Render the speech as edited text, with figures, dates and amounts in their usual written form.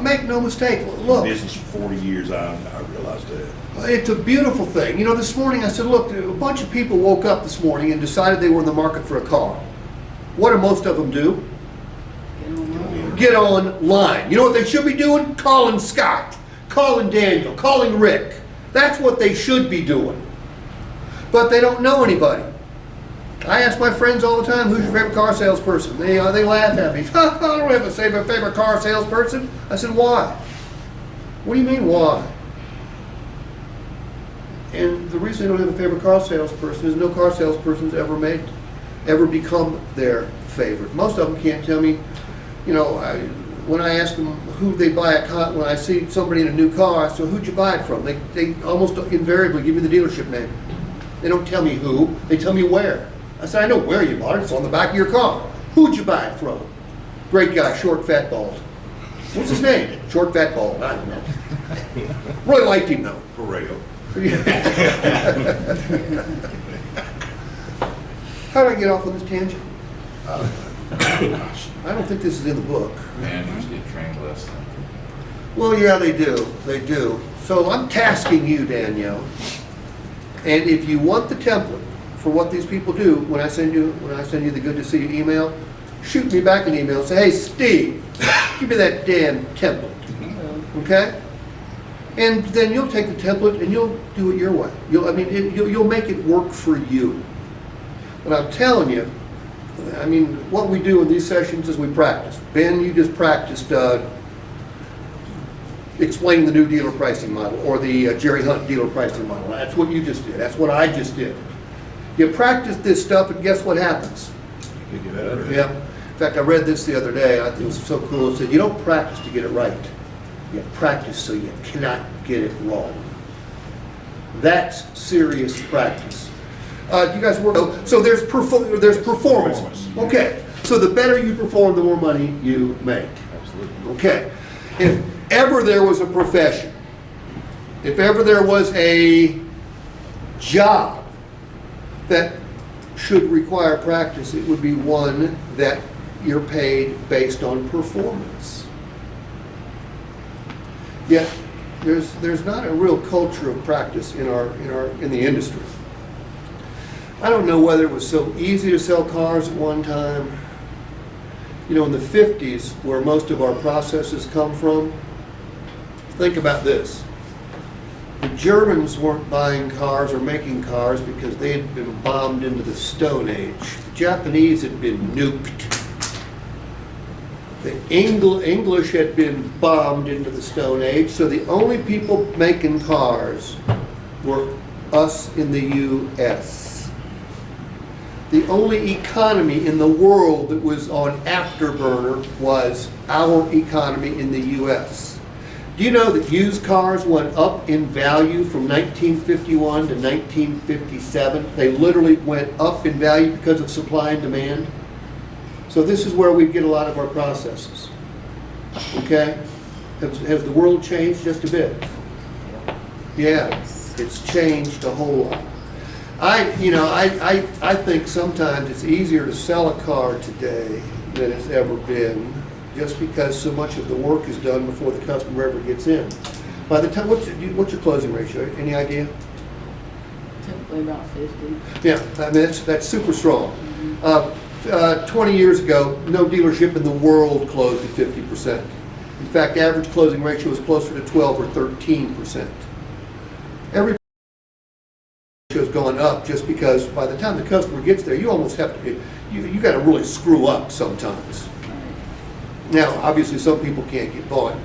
make no mistake, look, Business for 40 years, I realized that. it's a beautiful thing. You know, this morning I said, look, a bunch of people woke up this morning and decided they were in the market for a car. What do most of them do? Get online. You know what they should be doing? Calling Scott, calling Daniel, calling Rick. That's what they should be doing. But they don't know anybody. I ask my friends all the time, who's your favorite car salesperson? They laugh at me. I don't have a favorite car salesperson. I said, why? What do you mean, why? And the reason they don't have a favorite car salesperson is no car salesperson's ever become their favorite. Most of them can't tell me, you know, when I ask them who they buy a car, when I see somebody in a new car, I say, who'd you buy it from? They almost invariably give me the dealership name. They don't tell me who, they tell me where. I said, I know where you bought it, it's on the back of your car. Who'd you buy it from? Great guy, short, fat, bald. What's his name? Short, fat, bald, I don't know. Roy liked him though. Pareo. How did I get off on this tangent? I don't think this is in the book. Managers get trained less than. Well, yeah, they do. So I'm tasking you, Danielle. And if you want the template for what these people do, when I send you the good to see you email, shoot me back an email and say, hey, Steve, give me that damn template. Okay? And then you'll take the template and you'll do it your way. You'll make it work for you. And I'm telling you, I mean, what we do in these sessions is we practice. Ben, you just practiced explaining the new dealer pricing model or the Jerry Hunt dealer pricing model. That's what you just did. That's what I just did. You practice this stuff and guess what happens? You get better. Yeah. In fact, I read this the other day. I think it was so cool. It said, you don't practice to get it right. You practice so you cannot get it wrong. That's serious practice. Do you guys work? So there's performance. Okay. So the better you perform, the more money you make. Absolutely. Okay. If ever there was a profession, if ever there was a job that should require practice, it would be one that you're paid based on performance. Yet there's not a real culture of practice in the industry. I don't know whether it was so easy to sell cars at one time. You know, in the 50s, where most of our processes come from, think about this. The Germans weren't buying cars or making cars because they had been bombed into the Stone Age. The Japanese had been nuked. The English had been bombed into the Stone Age, so the only people making cars were us in the U.S. The only economy in the world that was on afterburner was our economy in the U.S. Do you know that used cars went up in value from 1951 to 1957? They literally went up in value because of supply and demand. So this is where we get a lot of our processes. Okay? Has the world changed just a bit? Yeah, it's changed a whole lot. I think sometimes it's easier to sell a car today than it's ever been, just because so much of the work is done before the customer ever gets in. By the time, what's your closing ratio? Any idea? Typically about 50. Yeah, I mean that's super strong. 20 years ago, no dealership in the world closed at 50%. In fact, average closing ratio was closer to 12 or 13%. Every has gone up just because by the time the customer gets there, you almost have to, you got to really screw up sometimes. Now, obviously, some people can't get bought.